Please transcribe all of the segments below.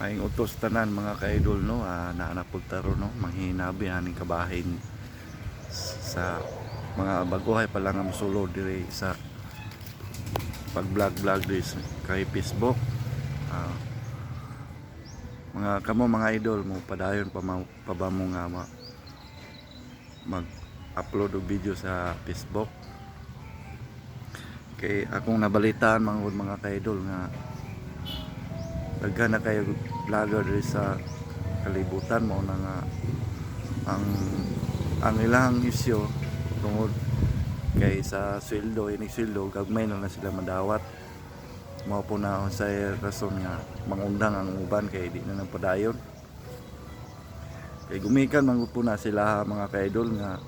Aing utos tanan mga ka-idol no, naanapod taro no, manghinabi aning kabahin sa mga baguhay pa lang ang sulod diri sa pag-vlog diri kay Facebook. Mga kamo mga idol mo padayon pa ba mo nga mag-upload og video sa Facebook. Kay akong nabalitaan mga ka-idol nga daghan na kayo vlogger diri sa kalibutan mo na nga ang ilang isyo tungod kay sa sweldo, inig sweldo gagmay na sila madawat. Mao po na sa rason nga mangundang ang uban kay di na padayon. Kay gumikan man po na sila mga ka-idol nga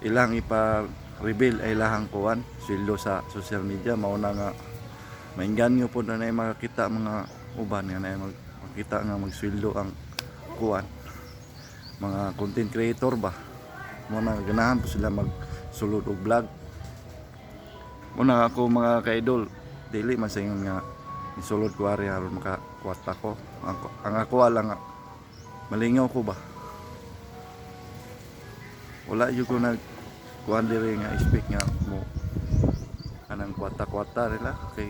ilang ipa-reveal ay lahang kuan sweldo sa social media. Mao na nga mainganyo po na makakita mga uban nga na makita nga magsweldo ang kuan mga content creator ba. Mao na ganahan po sila magsulod og vlog. Muna ako mga ka-idol dili man sa ingon nga isulod ko ari aron makakwarta ko. Ang ako lang nga malingaw ko ba, wala jud ko nag kuan diri nga speak nga mo anang kwarta nila kay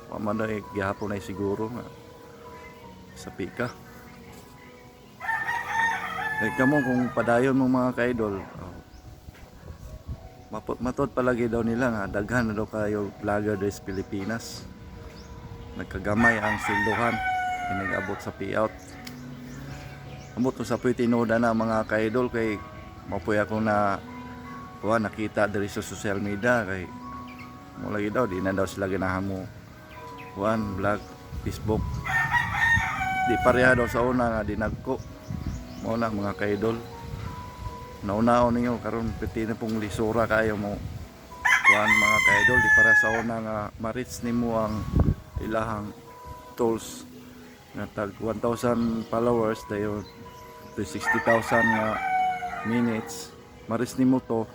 wa man ay gihapon ay siguro nga sa pika. Kay kamo kung padayon mo mga ka-idol, matod palagi daw nila nga daghan na daw kayo vlogger diri sa Pilipinas. Nagkagamay ang sweldohan, inigabot sa payout. Amot to sa tinoda na mga ka-idol kay mapuy ako na nakita diri sa social media kay mo lagi daw di na daw sila ganahan mo vlog Facebook. Di pareha daw sa una nga dinagko. Mo na mga ka-idol. Naunaon ninyo karon piti na pong lisura kayo mo mga ka-idol. Di para sa una nga ma-reach nimo ang ilahang tools nga tag 1,000 followers dayon to 60,000 minutes. Ma-reach nimo to,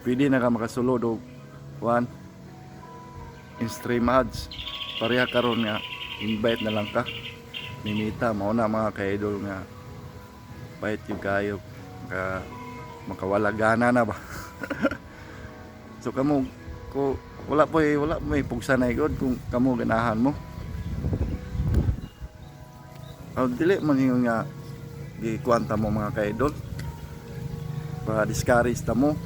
pwede na ka makasulod og in-stream ads. Pareha karon nga invite na lang ka mimita. Mao na mga ka-idol nga bait yung kayo makawala gana na ba. So kamo ko wala may pugsa na igod kung kamo ganahan mo. Dili man yung nga gikwanta mo mga ka-idol para discourage ta mo.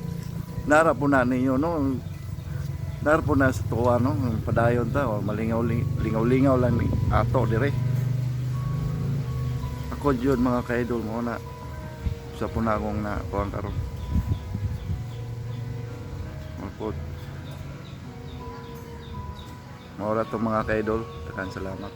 Nara po na ninyo no, nara po na sa tuwa no, padayon ta o lingaw lang ni ato dire. Ako jud mga ka-idol mo na sa po na akong nakuha karon. Malpot maura to mga ka-idol, daghang salamat.